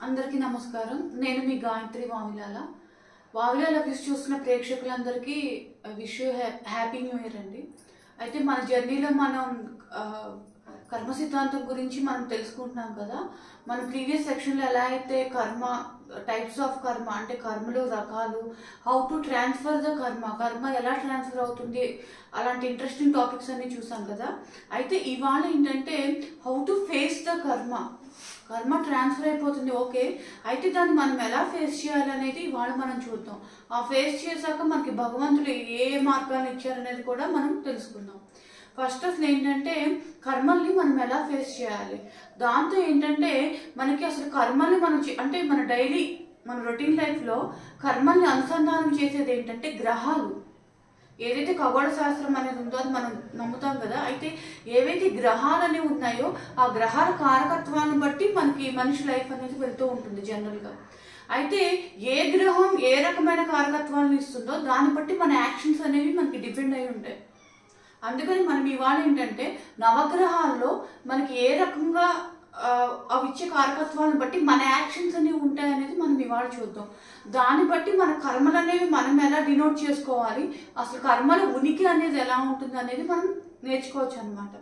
అందరికీ నమస్కారం. నేను మీ గాయత్రి వావిలాల. వావిలాల వ్యూస్ చూస్తున్న ప్రేక్షకులందరికీ wish you happy new year అండి. అయితే మన జర్నీలో మనం కర్మ సిద్ధాంతం గురించి మనం తెలుసుకుంటున్నాం కదా. మన ప్రీవియస్ సెక్షన్లో ఎలా అయితే కర్మ టైప్స్ ఆఫ్ కర్మ అంటే కర్మలు రకాలు, హౌ టు ట్రాన్స్ఫర్ ద కర్మ ఎలా ట్రాన్స్ఫర్ అవుతుంది, అలాంటి ఇంట్రెస్టింగ్ టాపిక్స్ అన్ని చూసాం కదా. అయితే ఇవాళ ఏంటంటే హౌ టు ఫేస్ ద కర్మ ట్రాన్స్ఫర్ అయిపోతుంది, ఓకే. అయితే దాన్ని మనం ఎలా ఫేస్ చేయాలనేది ఇవాళ మనం చూద్దాం. ఆ ఫేస్ చేశాక మనకి భగవంతుడు ఏ మార్గాన్ని ఇచ్చారనేది కూడా మనం తెలుసుకుందాం. ఫస్ట్ అసలు ఏంటంటే కర్మల్ని మనం ఎలా ఫేస్ చేయాలి. దాంతో ఏంటంటే మనకి అసలు కర్మల్ని మనం అంటే మన రొటీన్ లైఫ్లో కర్మల్ని అనుసంధానం చేసేది ఏంటంటే గ్రహాలు. ఏదైతే ఖగోళ శాస్త్రం అనేది ఉందో అది మనం నమ్ముతాం కదా. అయితే ఏవైతే గ్రహాలు అనేవి ఉన్నాయో ఆ గ్రహాల కారకత్వాన్ని బట్టి మనకి మనిషి లైఫ్ అనేది వెళ్తూ ఉంటుంది జనరల్గా. అయితే ఏ గ్రహం ఏ రకమైన కారకత్వాలను ఇస్తుందో దాన్ని బట్టి మన యాక్షన్స్ అనేవి మనకి డిపెండ్ అయి ఉంటాయి. అందుకని మనం ఇవాళ ఏంటంటే నవగ్రహాల్లో మనకి ఏ రకంగా అవి ఇచ్చే కారకత్వాలను బట్టి మన యాక్షన్స్ అనేవి ఉంటాయనేది మనం ఇవాళ చూద్దాం. దాన్ని బట్టి మన కర్మలు అనేవి మనం ఎలా డినోట్ చేసుకోవాలి, అసలు కర్మల ఉనికి అనేది ఎలా ఉంటుంది అనేది మనం నేర్చుకోవచ్చు అనమాట.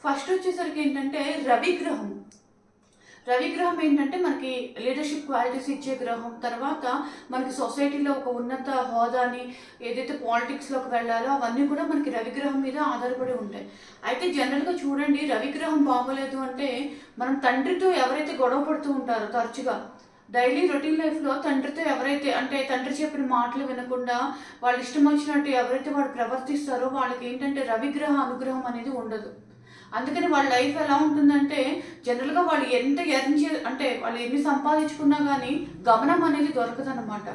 ఫస్ట్ వచ్చేసరికి ఏంటంటే రవిగ్రహం ఏంటంటే మనకి లీడర్షిప్ క్వాలిటీస్ ఇచ్చే గ్రహం. తర్వాత మనకి సొసైటీలో ఒక ఉన్నత హోదాని ఏదైతే పాలిటిక్స్లోకి వెళ్ళాలో అవన్నీ కూడా మనకి రవిగ్రహం మీద ఆధారపడి ఉంటాయి. అయితే జనరల్గా చూడండి, రవిగ్రహం బాగోలేదు అంటే మనం తండ్రితో ఎవరైతే గొడవ పడుతూ ఉంటారో తరచుగా డైలీ రొటీన్ లైఫ్లో తండ్రితో ఎవరైతే అంటే తండ్రి చెప్పిన మాటలు వినకుండా వాళ్ళు ఇష్టం వచ్చినట్టు ఎవరైతే వాళ్ళు ప్రవర్తిస్తారో వాళ్ళకి ఏంటంటే రవిగ్రహ అనుగ్రహం అనేది ఉండదు. అందుకని వాళ్ళ లైఫ్ ఎలా ఉంటుందంటే జనరల్గా వాళ్ళు ఎంత అంటే వాళ్ళు ఎన్ని సంపాదించుకున్నా కానీ గమనం అనేది దొరకదన్నమాట.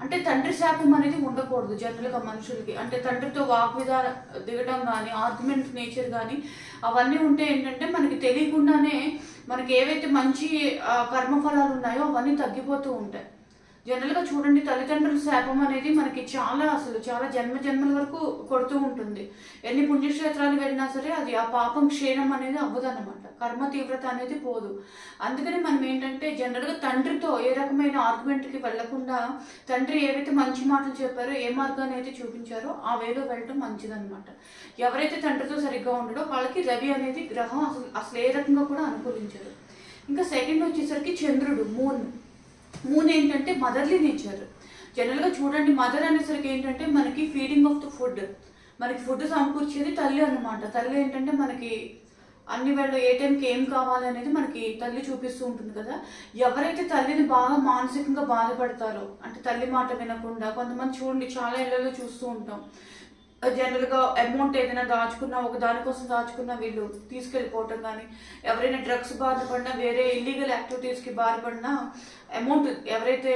అంటే తండ్రి శాపం అనేది ఉండకూడదు జనరల్గా మనుషులకి. అంటే తండ్రితో వాగ్విధాన దిగడం కానీ ఆర్గ్యుమెంట్ నేచర్ కానీ అవన్నీ ఉంటే ఏంటంటే మనకి తెలియకుండానే మనకి ఏవైతే మంచి కర్మఫలాలు ఉన్నాయో అవన్నీ తగ్గిపోతూ ఉంటాయి. జనరల్గా చూడండి, తల్లిదండ్రుల శాపం అనేది మనకి చాలా జన్మల వరకు కొడుతూ ఉంటుంది. ఎన్ని పుణ్యక్షేత్రాలు వెళ్ళినా సరే అది ఆ పాపం క్షీణం అనేది అవ్వదన్నమాట, కర్మ తీవ్రత అనేది పోదు. అందుకని మనం ఏంటంటే జనరల్గా తండ్రితో ఏ రకమైన ఆర్గ్యుమెంట్కి వెళ్లకుండా తండ్రి ఏవైతే మంచి మాటలు చెప్పారో ఏ మార్గాన్ని అయితే చూపించారో ఆ వేలో వెళ్ళటం మంచిదన్నమాట. ఎవరైతే తండ్రితో సరిగ్గా ఉండడో వాళ్ళకి రవి అనేది గ్రహం అసలు ఏ రకంగా కూడా అనుకూలించదు. ఇంకా సెకండ్ వచ్చేసరికి చంద్రుడు, మూన్ ఏంటంటే మదర్లీ నేచర్. జనరల్గా చూడండి, మదర్ అనేసరికి ఏంటంటే మనకి ఫీడింగ్ ఆఫ్ ద ఫుడ్, మనకి ఫుడ్ సమకూర్చేది తల్లి అన్నమాట. తల్లి ఏంటంటే మనకి అన్ని వేళ ఏ టైంకి ఏం కావాలి అనేది మనకి తల్లి చూపిస్తూ ఉంటుంది కదా. ఎవరైతే తల్లిని బాగా మానసికంగా బాధపడతారో అంటే తల్లి మాట వినకుండా, కొంతమంది చూడండి చాలా ఇళ్లలో చూస్తూ ఉంటాం, జనరల్గా అమౌంట్ ఏదైనా దాచుకున్నా ఒక దానికోసం దాచుకున్నా వీళ్ళు తీసుకెళ్ళిపోవటం కానీ, ఎవరైనా డ్రగ్స్ బాధపడినా వేరే ఇల్లీగల్ యాక్టివిటీస్కి బాధపడినా ఎవరైతే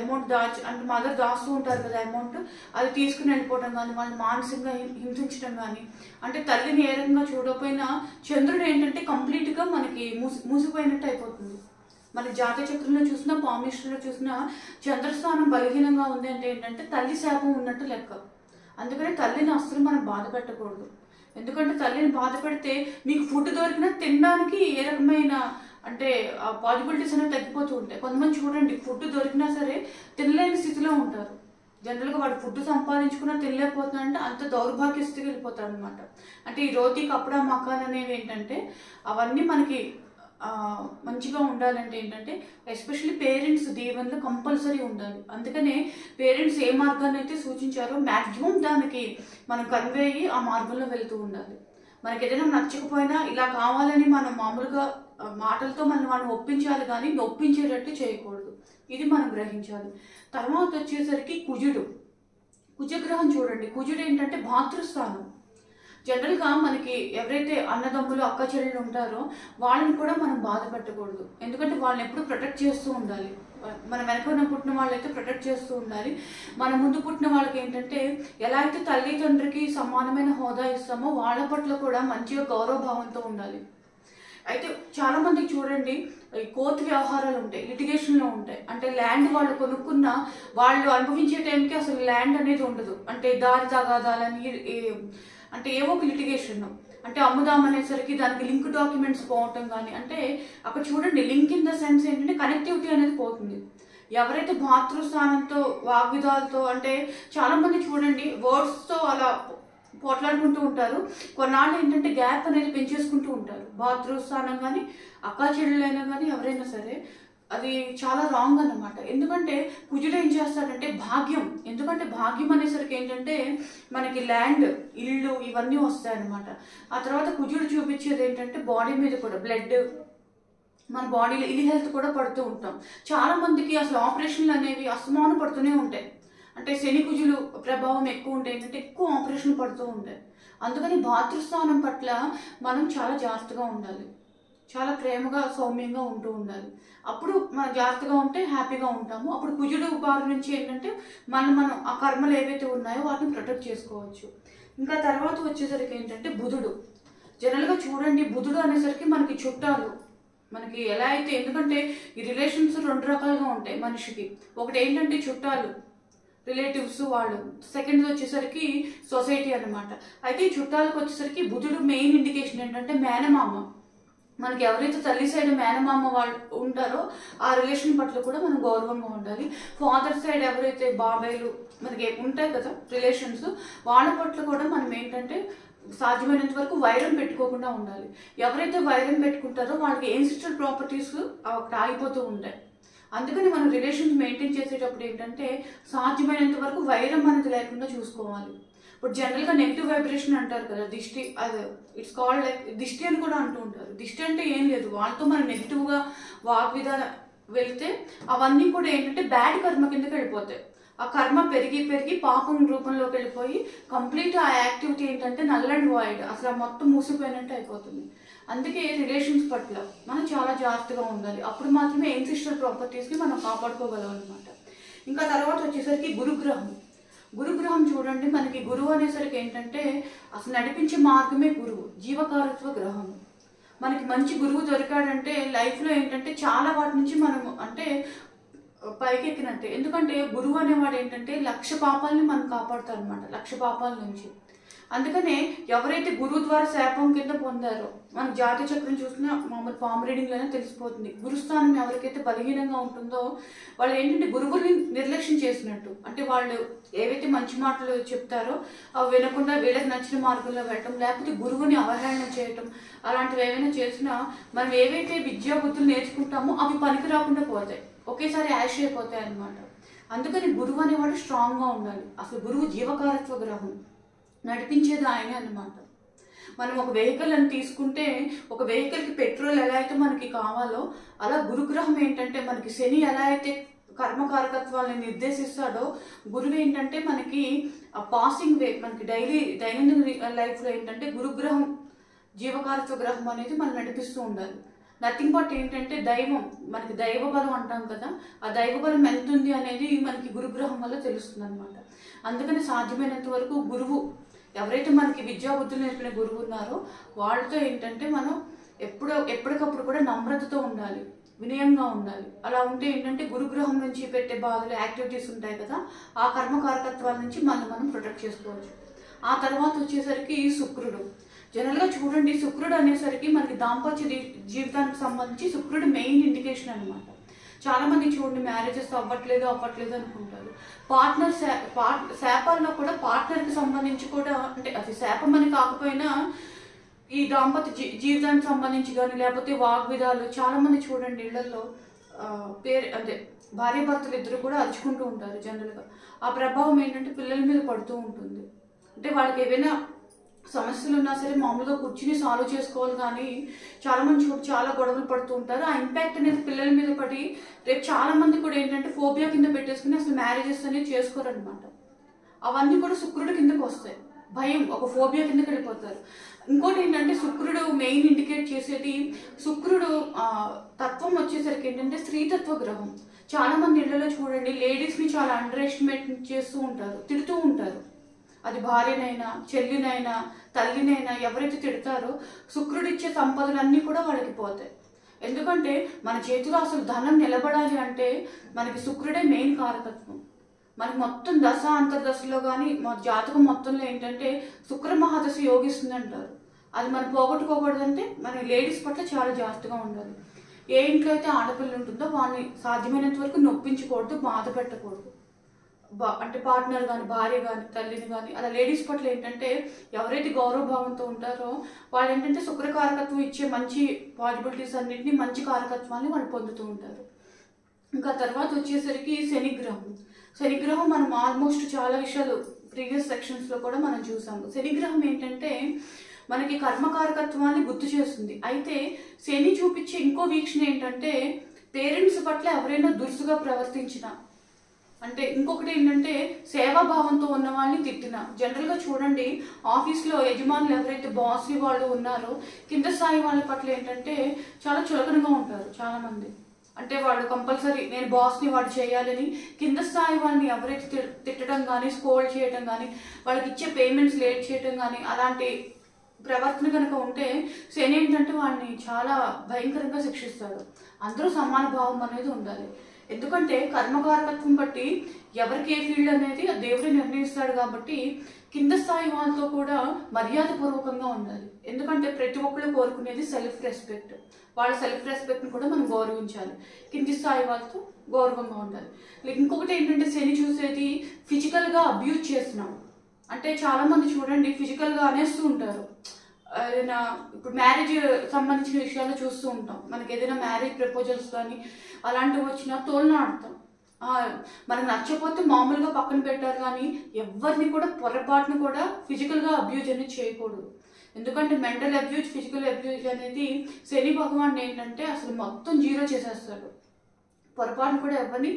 అమౌంట్ అంటే మదర్ దాస్తూ ఉంటారు కదా అమౌంట్, అది తీసుకుని వెళ్ళిపోవటం కానీ, వాళ్ళు మానసికంగా హింసించడం కానీ, అంటే తల్లిని ఏ రకంగా చూడకపోయినా చంద్రుడు ఏంటంటే కంప్లీట్గా మనకి మూసిపోయినట్టు అయిపోతుంది. మన జాతీయ చక్రంలో చూసినా పామిస్టర్లో చూసినా చంద్రస్థానం బలహీనంగా ఉంది అంటే ఏంటంటే తల్లి శాపం ఉన్నట్టు లెక్క. అందుకని తల్లిని అస్సలు మనం బాధ పెట్టకూడదు. ఎందుకంటే తల్లిని బాధ పెడితే మీకు ఫుడ్ దొరికినా తినడానికి ఏ రకమైన అంటే పాసిబిలిటీస్ అనేవి తగ్గిపోతూ ఉంటాయి. కొంతమంది చూడండి, ఫుడ్ దొరికినా సరే తినలేని స్థితిలో ఉంటారు. జనరల్గా వాడు ఫుడ్ సంపాదించుకున్నా తినలేకపోతున్నారంటే అంత దౌర్భాగ్య స్థితికి వెళ్ళిపోతారు అనమాట. అంటే ఈ రోటీ కప్పుడా మకాన్ అనేవి ఏంటంటే అవన్నీ మనకి మంచిగా ఉండాలంటే ఏంటంటే ఎస్పెషల్లీ పేరెంట్స్ దీవెనలు కంపల్సరీ ఉండాలి. అందుకనే పేరెంట్స్ ఏ మార్గాన్ని అయితే సూచించారో మ్యాక్సిమం దానికి మనం కన్వే అయ్యి ఆ మార్గంలో వెళ్తూ ఉండాలి. మనకి ఏదైనా నచ్చకపోయినా ఇలా కావాలని మనం మామూలుగా మాటలతో మనం ఒప్పించాలి కానీ నొప్పించేటట్టు చేయకూడదు. ఇది మనం గ్రహించాలి. తర్వాత వచ్చేసరికి కుజగ్రహం చూడండి, కుజుడు ఏంటంటే భాతృస్థానం. జనరల్గా మనకి ఎవరైతే అన్నదమ్ములు అక్క చెల్లెలు ఉంటారో వాళ్ళని కూడా మనం బాధ పెట్టకూడదు. ఎందుకంటే వాళ్ళని ఎప్పుడు ప్రొటెక్ట్ చేస్తూ ఉండాలి. మన వెనక పుట్టిన వాళ్ళైతే ప్రొటెక్ట్ చేస్తూ ఉండాలి. మన ముందు పుట్టిన వాళ్ళకి ఏంటంటే ఎలా అయితే తల్లిదండ్రికి సమానమైన హోదా ఇస్తామో వాళ్ళ పట్ల కూడా మంచిగా గౌరవభావంతో ఉండాలి. అయితే చాలా మందికి చూడండి కోర్టు వ్యవహారాలు ఉంటాయి, లిటిగేషన్లో ఉంటాయి. అంటే ల్యాండ్ వాళ్ళు కొనుక్కున్న వాళ్ళు అనుభవించే టైంకి అసలు ల్యాండ్ అనేది ఉండదు. అంటే దారి తగాదాలని అంటే ఏవో ఒక లిటిగేషన్. అంటే అమ్ముదాం అనేసరికి దానికి లింక్ డాక్యుమెంట్స్ పోవటం కానీ, అంటే అక్కడ చూడండి లింక్ ఇన్ ద సెన్స్ ఏంటంటే కనెక్టివిటీ అనేది పోతుంది. ఎవరైతే భాతృస్థానంతో వాగ్విదాలతో, అంటే చాలా మంది చూడండి వర్డ్స్తో అలా పోట్లాడుకుంటూ ఉంటారు, కొన్నాళ్ళు ఏంటంటే గ్యాప్ అనేది పెంచేసుకుంటూ ఉంటారు. భాతృస్థానం కానీ అక్కా చెల్లెలైనా కానీ ఎవరైనా సరే అది చాలా రాంగ్ అన్నమాట. ఎందుకంటే కుజుడు ఏం చేస్తాడంటే భాగ్యం, ఎందుకంటే భాగ్యం అనేసరికి ఏంటంటే మనకి ల్యాండ్, ఇల్లు ఇవన్నీ వస్తాయన్నమాట. ఆ తర్వాత కుజుడు చూపించేది ఏంటంటే బాడీ మీద కూడా బ్లడ్, మన బాడీలో ఇల్ హెల్త్ కూడా పడుతూ ఉంటాం. చాలా మందికి అసలు ఆపరేషన్లు అనేవి అస్తమానం పడుతూనే ఉంటాయి. అంటే శని కుజులు ప్రభావం ఎక్కువ ఉంటాయి, ఏంటంటే ఎక్కువ ఆపరేషన్లు పడుతూ ఉంటాయి. అందుకని భాతృస్థానం పట్ల మనం చాలా జాగ్రత్తగా ఉండాలి, చాలా ప్రేమగా సౌమ్యంగా ఉంటూ ఉండాలి. అప్పుడు మనం జాగ్రత్తగా ఉంటే హ్యాపీగా ఉంటాము. అప్పుడు కుజుడు బారి నుంచి ఏంటంటే మనం ఆ కర్మలు ఏవైతే ఉన్నాయో వాటిని ప్రొటెక్ట్ చేసుకోవచ్చు. ఇంకా తర్వాత వచ్చేసరికి ఏంటంటే బుధుడు. జనరల్గా చూడండి బుధుడు అనేసరికి మనకి చుట్టాలు, మనకి ఎలా అయితే, ఎందుకంటే ఈ రిలేషన్స్ 2 రకాలుగా ఉంటాయి మనిషికి. ఒకటి ఏంటంటే చుట్టాలు, రిలేటివ్స్ వాళ్ళు, సెకండ్ వచ్చేసరికి సొసైటీ అన్నమాట. అయితే ఈ చుట్టాలకు వచ్చేసరికి బుధుడు మెయిన్ ఇండికేషన్ ఏంటంటే మేనమామ. మనకి ఎవరైతే తల్లి సైడ్ మేనమామ వాళ్ళు ఉంటారో ఆ రిలేషన్ పట్ల కూడా మనం గౌరవంగా ఉండాలి. ఫాదర్ సైడ్ ఎవరైతే బాబాయ్లు మనకి ఉంటాయి కదా రిలేషన్స్, వాళ్ళ పట్ల కూడా మనం ఏంటంటే సాధ్యమైనంత వరకు వైరం పెట్టుకోకుండా ఉండాలి. ఎవరైతే వైరం పెట్టుకుంటారో వాళ్ళకి ఏన్సిస్టల్ ప్రాపర్టీస్ అక్కడ ఆగిపోతూ ఉంటాయి. అందుకని మనం రిలేషన్స్ మెయింటైన్ చేసేటప్పుడు ఏంటంటే సాధ్యమైనంత వరకు వైరం అనేది లేకుండా చూసుకోవాలి. ఇప్పుడు జనరల్గా నెగిటివ్ వైబ్రేషన్ అంటారు కదా, దిష్టి, అది ఇట్స్ కాల్డ్ లైక్ దిష్టి అని కూడా అంటూ ఉంటారు. దిష్టి అంటే ఏం లేదు, వాళ్ళతో మనం నెగిటివ్గా వాగ్విధాన వెళ్తే అవన్నీ కూడా ఏంటంటే బ్యాడ్ కర్మ కిందకి వెళ్ళిపోతాయి. ఆ కర్మ పెరిగి పెరిగి పాపం రూపంలోకి వెళ్ళిపోయి కంప్లీట్ ఆ యాక్టివిటీ ఏంటంటే నల్ అండ్ వాయిడ్, అసలు మొత్తం మూసిపోయినట్టు అయిపోతుంది. అందుకే రిలేషన్స్ పట్ల మనం చాలా జాగ్రత్తగా ఉండాలి. అప్పుడు మాత్రమే ఏన్సిస్టల్ ప్రాపర్టీస్ని మనం కాపాడుకోగలం అనమాట. ఇంకా తర్వాత వచ్చేసరికి గురుగ్రహం. గురుగ్రహం చూడండి, మనకి గురువు అనేసరికి ఏంటంటే అసలు నడిపించే మార్గమే గురువు, జీవకారత్వ గ్రహం. మనకి మంచి గురువు దొరికాడంటే లైఫ్లో ఏంటంటే చాలా వాటి నుంచి మనం అంటే పైకెక్కినట్టే. ఎందుకంటే గురువు అనేవాడు ఏంటంటే 1,00,000 పాపాలని మనం కాపాడుతారు అనమాట, 1,00,000 పాపాల నుంచి. అందుకనే ఎవరైతే గురువు ద్వారా శాపం కింద పొందారో, మన జాతీయ చక్రం చూసినా మామూలు పామ్ రీడింగ్లోనే తెలిసిపోతుంది. గురుస్థానం ఎవరికైతే బలహీనంగా ఉంటుందో వాళ్ళు ఏంటంటే గురువుని నిర్లక్ష్యం చేసినట్టు. అంటే వాళ్ళు ఏవైతే మంచి మాటలు చెప్తారో అవి వినకుండా వీళ్ళకి నచ్చిన మార్గంలో వెళ్ళటం, లేకపోతే గురువుని అవహేళన చేయటం, అలాంటివి ఏమైనా చేసినా మనం ఏవైతే విద్యా బుద్ధులు నేర్చుకుంటామో అవి పనికి రాకుండా పోతాయి, ఒకేసారి యాష్ అయిపోతాయి అన్నమాట. అందుకని గురువు అనేవాడు స్ట్రాంగ్గా ఉండాలి. అసలు గురువు జీవకారత్వ గ్రహం, నడిపించేది ఆయనే అన్నమాట. మనం ఒక వెహికల్ అని తీసుకుంటే ఒక వెహికల్కి పెట్రోల్ ఎలా అయితే మనకి కావాలో, అలా గురుగ్రహం ఏంటంటే మనకి శని ఎలా అయితే కర్మకారకత్వాలను నిర్దేశిస్తాడో, గురువు ఏంటంటే మనకి ఆ పాసింగ్ వే, మనకి దైనందిన లైఫ్లో ఏంటంటే గురుగ్రహం జీవకారత్వ గ్రహం అనేది మనం నడిపిస్తూ ఉండాలి. నథింగ్ బట్ ఏంటంటే దైవం, మనకి దైవ బలం అంటాం కదా, ఆ దైవ బలం ఎంత ఉంది అనేది మనకి గురుగ్రహం వల్ల తెలుస్తుంది అనమాట. అందుకని సాధ్యమైనంత వరకు గురువు, ఎవరైతే మనకి విద్యా బుద్ధులు నేర్పిన గురువు ఉన్నారో వాళ్ళతో ఏంటంటే మనం ఎప్పటికప్పుడు కూడా నమ్రతతో ఉండాలి, వినయంగా ఉండాలి. అలా ఉంటే ఏంటంటే గురుగ్రహం నుంచి పెట్టే బాధలు, యాక్టివిటీస్ ఉంటాయి కదా, ఆ కర్మకారకత్వాల నుంచి మనం ప్రొటెక్ట్ చేసుకోవచ్చు. ఆ తర్వాత వచ్చేసరికి శుక్రుడు. జనరల్గా చూడండి శుక్రుడు అనేసరికి మనకి దాంపత్య జీవితానికి సంబంధించి శుక్రుడు మెయిన్ ఇండికేషన్ అనమాట. చాలా మంది చూడండి మ్యారేజెస్ అవ్వట్లేదు అనుకుంటారు. శాపాల్లో కూడా పార్ట్నర్కి సంబంధించి కూడా, అంటే అది శాపం అని కాకపోయినా ఈ దాంపత్య జీవితానికి సంబంధించి కానీ, లేకపోతే వాగ్విధాలు, చాలా మంది చూడండి ఇళ్లలో అంటే భార్యాభర్తలు ఇద్దరు కూడా అరుచుకుంటూ ఉంటారు జనరల్గా. ఆ ప్రభావం ఏంటంటే పిల్లల మీద పడుతూ ఉంటుంది. అంటే వాళ్ళకి ఏవైనా సమస్యలు ఉన్నా సరే మామూలుగా కూర్చుని సాల్వ్ చేసుకోవాలి, కానీ చాలా మంది చాలా గొడవలు పడుతూ ఉంటారు. ఆ ఇంపాక్ట్ అనేది పిల్లల మీద పడి రేపు చాలా మంది కూడా ఏంటంటే ఫోబియా కింద పెట్టేసుకుని అసలు మ్యారేజెస్ అనేది చేసుకోరనమాట. అవన్నీ కూడా శుక్రుడి కిందకి వస్తాయి, భయం, ఒక ఫోబియా కిందకి వెళ్ళిపోతారు. ఇంకోటి ఏంటంటే శుక్రుడు మెయిన్ ఇండికేట్ చేసేది, శుక్రుడు తత్వం వచ్చేసరికి ఏంటంటే స్త్రీతత్వ గ్రహం. చాలా మంది ఇళ్లలో చూడండి లేడీస్ని చాలా అండర్ ఎస్టిమేట్ చేస్తూ ఉంటారు, తిడుతూ ఉంటారు. అది భార్యనైనా, చెల్లినైనా, తల్లినైనా ఎవరైతే తిడతారో శుక్రుడిచ్చే సంపదలన్నీ కూడా వాళ్ళకి పోతాయి. ఎందుకంటే మన చేతిలో అసలు ధనం నిలబడాలి అంటే మనకి శుక్రుడే మెయిన్ కారకత్వం. మనకి మొత్తం దశ అంతర్దశలో కానీ మా జాతకం మొత్తంలో ఏంటంటే శుక్ర మహాదశ యోగిస్తుంది అంటారు. అది మనం పోగొట్టుకోకూడదంటే మన లేడీస్ పట్ల చాలా జాగ్రత్తగా ఉండాలి. ఏ ఇంట్లో అయితే ఆడపిల్ల ఉంటుందో వాళ్ళని సాధ్యమైనంత వరకు నొప్పించకూడదు, బాధ పెట్టకూడదు. అంటే పార్ట్నర్ కానీ, భార్య కానీ, తల్లిని కానీ, అలా లేడీస్ పట్ల ఏంటంటే ఎవరైతే గౌరవభావంతో ఉంటారో వాళ్ళు ఏంటంటే శుక్రకారకత్వం ఇచ్చే మంచి పాజిబిలిటీస్ అన్నింటినీ, మంచి కారకత్వాన్ని వాళ్ళు పొందుతూ ఉంటారు. ఇంకా తర్వాత వచ్చేసరికి శనిగ్రహం మనం ఆల్మోస్ట్ చాలా విషయాలు ప్రీవియస్ సెక్షన్స్లో కూడా మనం చూసాము. శనిగ్రహం ఏంటంటే మనకి కర్మకారకత్వాన్ని గుర్తు చేస్తుంది. అయితే శని చూపించే ఇంకో వీక్షణ ఏంటంటే పేరెంట్స్ పట్ల ఎవరైనా దురుసుగా ప్రవర్తించినా, అంటే ఇంకొకటి ఏంటంటే సేవాభావంతో ఉన్న వాళ్ళని తిట్టిన. జనరల్గా చూడండి, ఆఫీస్లో యజమానులు ఎవరైతే బాస్ వాళ్ళు ఉన్నారో కింద స్థాయి వాళ్ళ పట్ల ఏంటంటే చాలా చులకనగా ఉంటారు చాలామంది. అంటే వాళ్ళు కంపల్సరీ నేను బాస్ని వాడు చేయాలని కింద స్థాయి వాళ్ళని ఎవరైతే తిట్టడం కానీ, స్కోల్డ్ చేయడం కానీ, వాళ్ళకి ఇచ్చే పేమెంట్స్ లేట్ చేయడం కానీ, అలాంటి ప్రవర్తన కనుక ఉంటే శని ఏంటంటే వాళ్ళని చాలా భయంకరంగా శిక్షిస్తాడు. అందరూ సమాన భావం అనేది ఉండాలి. ఎందుకంటే కర్మకారకత్వం బట్టి ఎవరికి ఏ ఫీల్డ్ అనేది ఆ దేవుడే నిర్ణయిస్తాడు. కాబట్టి కింద స్థాయి వాళ్ళతో కూడా మర్యాదపూర్వకంగా ఉండాలి. ఎందుకంటే ప్రతి ఒక్కళ్ళు కోరుకునేది సెల్ఫ్ రెస్పెక్ట్. వాళ్ళ సెల్ఫ్ రెస్పెక్ట్ని కూడా మనం గౌరవించాలి. కింది స్థాయి వాళ్ళతో గౌరవంగా ఉండాలి. ఇంకొకటి ఏంటంటే శని చూసేది ఫిజికల్గా అబ్యూజ్ చేస్తున్నాం. అంటే చాలామంది చూడండి ఫిజికల్గా అనేస్తూ ఉంటారు. ఏదైనా ఇప్పుడు మ్యారేజ్ సంబంధించిన విషయాల్లో చూస్తూ ఉంటాం. మనకి ఏదైనా మ్యారేజ్ ప్రపోజల్స్ కానీ అలాంటివి వచ్చినా తోలనాడుతాం. మనకు నచ్చకపోతే మామూలుగా పక్కన పెట్టారు, కానీ ఎవరిని కూడా పొరపాటును కూడా ఫిజికల్గా అబ్యూజ్ అనేది చేయకూడదు. ఎందుకంటే మెంటల్ అబ్యూజ్, ఫిజికల్ అబ్యూజ్ అనేది శని భగవాన్ ఏంటంటే అసలు మొత్తం జీరో చేసేస్తాడు. పొరపాటును కూడా ఎవరిని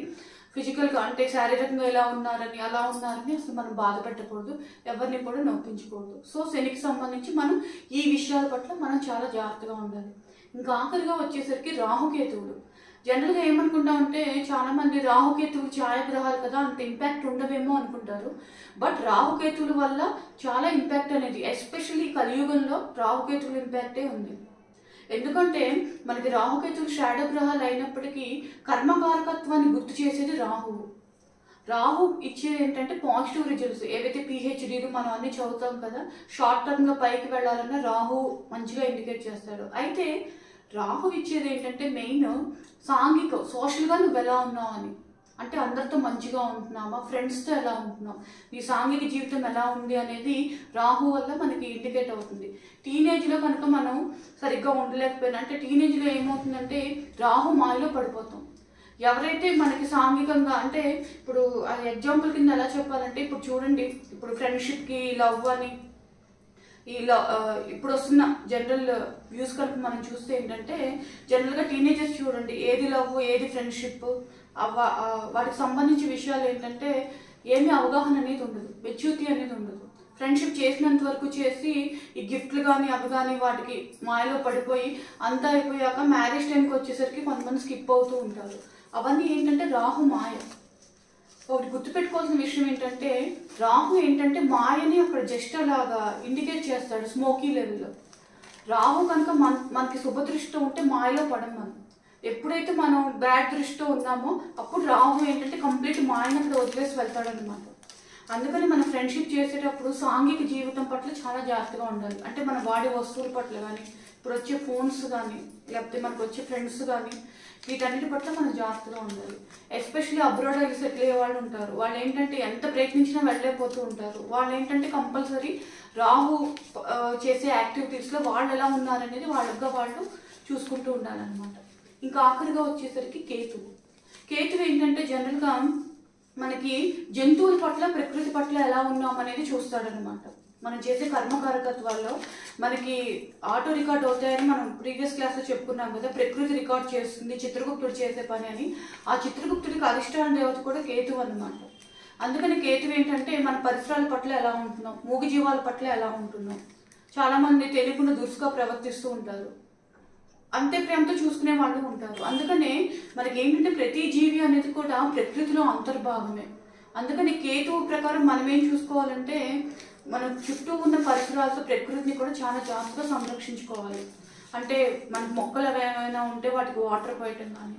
ఫిజికల్గా అంటే శారీరకంగా ఎలా ఉన్నారని అలా ఉన్నారని అసలు మనం బాధ పెట్టకూడదు, ఎవరిని కూడా నొప్పించకూడదు. సో శనికి సంబంధించి మనం ఈ విషయాల పట్ల మనం చాలా జాగ్రత్తగా ఉండాలి. ఇంకా ఆఖరిగా వచ్చేసరికి రాహుకేతువులు. జనరల్గా ఏమనుకుంటామంటే చాలామంది రాహుకేతువులు ఛాయాగ్రహాలు కదా, అంత ఇంపాక్ట్ ఉండవేమో అనుకుంటారు. బట్ రాహుకేతువుల వల్ల చాలా ఇంపాక్ట్ అనేది, ఎస్పెషల్లీ కలియుగంలో రాహుకేతువుల ఇంపాక్టే ఉంది. ఎందుకంటే మనకి రాహుకేతువులు షాడో గ్రహాలు అయినప్పటికీ కర్మకారకత్వాన్ని గుర్తు చేసేది రాహువు. రాహు ఇచ్చేది ఏంటంటే పాజిటివ్ రిజల్ట్స్. ఏవైతే పిహెచ్డీలు మనం అన్ని చదువుతాం కదా, షార్ట్ టర్మ్గా పైకి వెళ్ళాలన్నా రాహు మంచిగా ఇండికేట్ చేస్తాడు. అయితే రాహు ఇచ్చేది ఏంటంటే మెయిన్ సాంఘికం, సోషల్గా నువ్వు ఎలా ఉన్నావు అని. అంటే అందరితో మంచిగా ఉంటున్నామా, ఫ్రెండ్స్తో ఎలా ఉంటున్నాం, నీ సాంఘిక జీవితం ఎలా ఉంది అనేది రాహు వల్ల మనకి ఇండికేట్ అవుతుంది. టీనేజ్లో కనుక మనం సరిగ్గా ఉండలేకపోయినా, అంటే టీనేజ్లో ఏమవుతుందంటే రాహు మాయలో పడిపోతాం. ఎవరైతే మనకి సాంఘికంగా, అంటే ఇప్పుడు అది ఎగ్జాంపుల్ కింద ఎలా చెప్పాలంటే ఇప్పుడు చూడండి, ఇప్పుడు ఫ్రెండ్షిప్కి లవ్ అని ఇప్పుడు వస్తున్న జనరల్ వ్యూస్ కనుక మనం చూస్తే ఏంటంటే జనరల్గా టీనేజర్స్ చూడండి, ఏది లవ్ ఏది ఫ్రెండ్షిప్ వాటికి సంబంధించి విషయాలు ఏంటంటే ఏమీ అవగాహన అనేది ఉండదు, మెచ్యూరిటీ అనేది ఉండదు. ఫ్రెండ్షిప్ చేసినంత వరకు చేసి ఈ గిఫ్ట్లు కానీ అవి కానీ వాటికి మాయలో పడిపోయి అంతా అయిపోయాక మ్యారేజ్ టైంకి వచ్చేసరికి కొంతమంది స్కిప్ అవుతూ ఉంటారు. అవన్నీ ఏంటంటే రాహు మాయ. ఒకటి గుర్తుపెట్టుకోవాల్సిన విషయం ఏంటంటే రాహు ఏంటంటే మాయని అక్కడ జస్ట్ అలాగా ఇండికేట్ చేస్తాడు స్మోకీ లెవెల్లో. రాహు కనుక మనకి శుభదృష్టితో ఉంటే మాయలో పడం మనం. ఎప్పుడైతే మనం బ్యాడ్ దృష్టితో ఉన్నామో అప్పుడు రాహు ఏంటంటే కంప్లీట్ మాయని అక్కడ వదిలేసి వెళ్తాడనమాట. అందుకని మనం ఫ్రెండ్షిప్ చేసేటప్పుడు సాంఘిక జీవితం పట్ల చాలా జాగ్రత్తగా ఉండాలి. అంటే మనం వాడే వస్తువుల పట్ల కానీ, ఇప్పుడు వచ్చే ఫోన్స్ కానీ, లేకపోతే మనకు వచ్చే ఫ్రెండ్స్ కానీ, వీటన్నిటి పట్ల మనం జాగ్రత్తగా ఉండాలి. ఎస్పెషల్లీ అబ్రాడ్ వెళ్ళి సెటిల్ అయ్యే వాళ్ళు ఉంటారు. వాళ్ళు ఏంటంటే ఎంత ప్రయత్నించినా వెళ్ళలేకపోతూ ఉంటారు. వాళ్ళు ఏంటంటే కంపల్సరీ రాహు చేసే యాక్టివిటీస్లో వాళ్ళు ఎలా ఉన్నారనేది వాళ్ళగా వాళ్ళు చూసుకుంటూ ఉండాలన్నమాట. ఇంకా ఆఖరిగా వచ్చేసరికి కేతువు ఏంటంటే జనరల్గా మనకి జంతువుల పట్ల ప్రకృతి పట్ల ఎలా ఉన్నాం అనేది చూస్తాడనమాట. మనం చేసే కర్మకారకత్వాల్లో మనకి ఆటో రికార్డ్ అవుతాయని మనం ప్రీవియస్ క్లాస్లో చెప్పుకున్నాం కదా. ప్రకృతి రికార్డ్ చేస్తుంది చిత్రగుప్తుడు చేసే పని అని. ఆ చిత్రగుప్తుడికి అధిష్టాన దేవత కూడా కేతువు అన్నమాట. అందుకని కేతువు ఏంటంటే మన పరిసరాల పట్ల ఎలా ఉంటున్నాం, మూగ జీవాల పట్ల ఎలా ఉంటున్నాం. చాలామంది తెలియకుండా దురుసుగా ప్రవర్తిస్తూ ఉంటారు, అంతే ప్రేమతో చూసుకునే వాళ్ళు ఉంటారు. అందుకనే మనకి ఏంటంటే ప్రతి జీవి అనేది కూడా ప్రకృతిలో అంతర్భాగమే. అందుకని కేతువు ప్రకారం మనం ఏం చూసుకోవాలంటే మన చుట్టూ ఉన్న పరిసరాలతో ప్రకృతిని కూడా చాలా జాగ్రత్తగా సంరక్షించుకోవాలి. అంటే మనకి మొక్కలు ఏమైనా ఉంటే వాటికి వాటర్ పోయటం కానీ,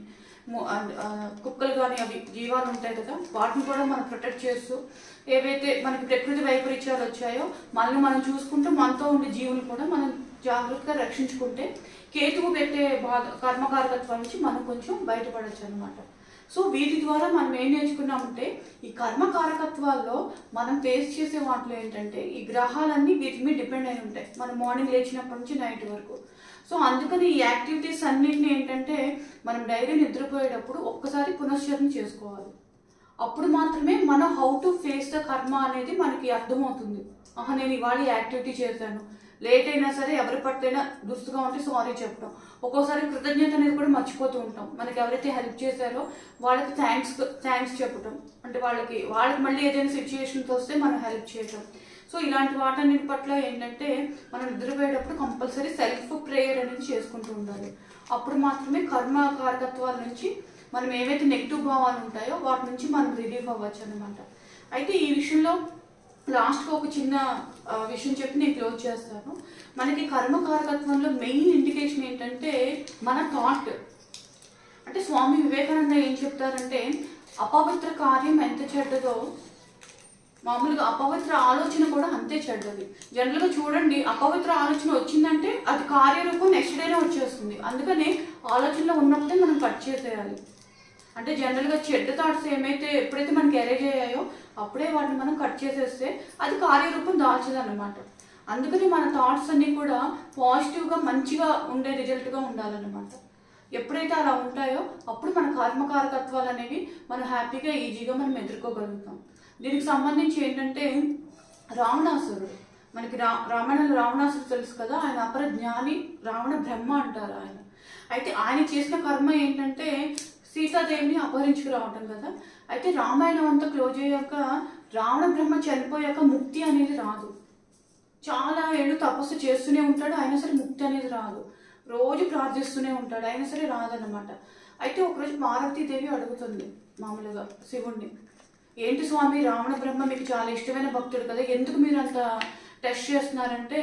కుక్కలు కానీ అవి జీవాలు ఉంటాయి కదా, వాటిని కూడా మనం ప్రొటెక్ట్ చేస్తూ ఏవైతే మనకి ప్రకృతి వైపరీత్యాలు వచ్చాయో మనల్ని మనం చూసుకుంటూ మనతో ఉండే జీవులు కూడా మనం జాగ్రత్తగా రక్షించుకుంటే కేతువు పెట్టే కర్మకారకత్వం నుంచి మనం కొంచెం బయటపడచ్చు అనమాట. సో వీటి ద్వారా మనం ఏం నేర్చుకున్నామంటే ఈ కర్మకారకత్వాల్లో మనం ఫేస్ చేసే వాటిలో ఏంటంటే ఈ గ్రహాలన్నీ వీటి మీద డిపెండ్ అయి ఉంటాయి మనం మార్నింగ్ లేచినప్పటి నుంచి నైట్ వరకు. సో అందుకని ఈ యాక్టివిటీస్ అన్నింటినీ ఏంటంటే మనం డైలీ నిద్రపోయేటప్పుడు ఒక్కసారి పునశ్చరణ చేసుకోవాలి. అప్పుడు మాత్రమే మనం హౌ టు ఫేస్ ద కర్మ అనేది మనకి అర్థమవుతుంది. నేను ఇవాళ యాక్టివిటీ చేశాను, లేట్ అయినా సరే ఎవరి పట్లైనా దుస్తుగా ఉంటే సారీ చెప్పడం, ఒక్కోసారి కృతజ్ఞత అనేది కూడా మర్చిపోతూ ఉంటాం. మనకి ఎవరైతే హెల్ప్ చేశారో వాళ్ళకి థ్యాంక్స్ చెప్పడం, అంటే వాళ్ళకి మళ్ళీ ఏదైనా సిచ్యుయేషన్స్ వస్తే మనం హెల్ప్ చేయడం. సో ఇలాంటి వాటన్నిటి పట్ల ఏంటంటే మనం నిద్రపోయేటప్పుడు కంపల్సరీ సెల్ఫ్ ప్రేయర్ అనేది చేసుకుంటూ ఉండాలి. అప్పుడు మాత్రమే కర్మకారకత్వాల నుంచి మనం ఏవైతే నెగిటివ్ భావాలు ఉంటాయో వాటి నుంచి మనం రిలీఫ్ అవ్వచ్చు అనమాట. అయితే ఈ విషయంలో లాస్ట్గా ఒక చిన్న విషయం చెప్పి నేను క్లోజ్ చేస్తాను. మనకి కర్మకారకత్వంలో మెయిన్ ఇండికేషన్ ఏంటంటే మన థాట్. అంటే స్వామి వివేకానంద ఏం చెప్తారంటే అపవిత్ర కార్యం ఎంత చెడ్డదో మామూలుగా అపవిత్ర ఆలోచన కూడా అంతే చెడ్డది. జనరల్గా చూడండి, అపవిత్ర ఆలోచన వచ్చిందంటే అది కార్యరూపం నెక్స్ట్ డేనే వచ్చేస్తుంది. అందుకని ఆలోచనలో ఉన్నప్పుడే మనం కట్ చేసేయాలి. అంటే జనరల్గా చెడ్డ థాట్స్ ఎప్పుడైతే మనకి అరేంజ్ అయ్యాయో అప్పుడే వాటిని మనం కట్ చేసేస్తే అది కార్యరూపం దాల్చదన్నమాట. అందుకని మన థాట్స్ అన్నీ కూడా పాజిటివ్గా మంచిగా ఉండే రిజల్ట్గా ఉండాలన్నమాట. ఎప్పుడైతే అలా ఉంటాయో అప్పుడు మన కర్మకారకత్వాలు అనేవి మనం హ్యాపీగా ఈజీగా మనం ఎదుర్కోగలుగుతాం. దీనికి సంబంధించి ఏంటంటే రావణాసురుడు, మనకి రామాయణంలో రావణాసురుడు తెలుసు కదా, ఆయన అపర జ్ఞాని, రావణ బ్రహ్మ అంటారు ఆయన. అయితే ఆయన చేసిన కర్మ ఏంటంటే సీతాదేవిని అపహరించుకురావటం కదా. అయితే రామాయణం అంతా క్లోజ్ అయ్యాక రావణ బ్రహ్మ చనిపోయాక ముక్తి అనేది రాదు. చాలా ఏళ్ళు తపస్సు చేస్తూనే ఉంటాడు, అయినా సరే ముక్తి అనేది రాదు. రోజు ప్రార్థిస్తూనే ఉంటాడు, అయినా సరే రాదన్నమాట. అయితే ఒకరోజు పార్వతీదేవి అడుగుతుంది మామూలుగా శివుణ్ణి, ఏంటి స్వామి, రావణ బ్రహ్మ మీకు చాలా ఇష్టమైన భక్తుడు కదా, ఎందుకు మీరు అంత టెస్ట్ చేస్తున్నారంటే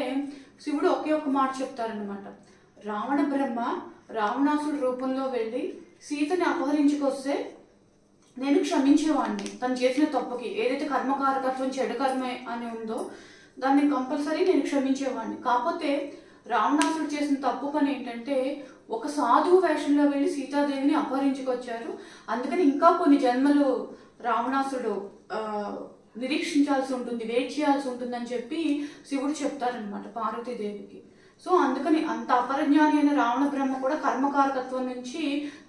శివుడు ఒకే ఒక్క మాట చెప్తారనమాట. రావణ బ్రహ్మ రావణాసుడు రూపంలో వెళ్ళి సీతని అపహరించుకొస్తే నేను క్షమించేవాడిని. తను చేసిన తప్పుకి ఏదైతే కర్మకారకత్వం చెడు కర్మ అని ఉందో దాన్ని కంపల్సరీ నేను క్షమించేవాడిని. కాకపోతే రావణాసుడు చేసిన తప్పు పని ఏంటంటే ఒక సాధువు వేషంలో వెళ్ళి సీతాదేవిని అపహరించుకొచ్చారు. అందుకని ఇంకా కొన్ని జన్మలు రావణాసుడు నిరీక్షించాల్సి ఉంటుంది, వెయిట్ చేయాల్సి ఉంటుందని చెప్పి శివుడు చెప్తారనమాట పార్వతీదేవికి. సో అందుకని అంత అపరజ్ఞాని అయిన రావణ బ్రహ్మ కూడా కర్మకారకత్వం నుంచి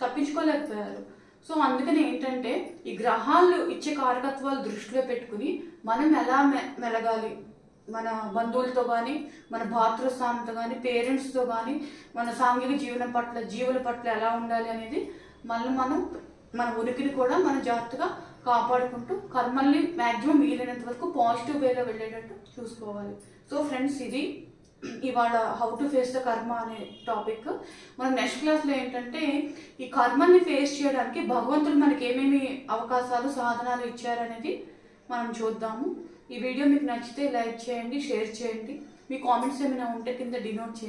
తప్పించుకోలేకపోయారు. సో అందుకని ఏంటంటే ఈ గ్రహాలు ఇచ్చే కారకత్వాలు దృష్టిలో పెట్టుకుని మనం ఎలా మెలగాలి, మన బంధువులతో కానీ, మన భాతృస్థానంతో కానీ, పేరెంట్స్తో కానీ, మన సాంఘిక జీవనం పట్ల, జీవుల పట్ల ఎలా ఉండాలి అనేది మనం మన ఉనికిని కూడా మన జాగ్రత్తగా కాపాడుకుంటూ కర్మల్ని మ్యాక్సిమం వీలైనంత వరకు పాజిటివ్ వేలో వెళ్ళేటట్టు చూసుకోవాలి. సో ఫ్రెండ్స్, ఇది ఇవాళ హౌ టు ఫేస్ ద కర్మ అనే టాపిక్. మనం నెక్స్ట్ క్లాస్లో ఏంటంటే ఈ కర్మని ఫేస్ చేయడానికి భగవంతుడు మనకి ఏమేమి అవకాశాలు, సాధనాలు ఇచ్చారనేది మనం చూద్దాము. ఈ వీడియో మీకు నచ్చితే లైక్ చేయండి, షేర్ చేయండి, మీ కామెంట్స్ ఏమైనా ఉంటే కింద డినోట్ చేయండి.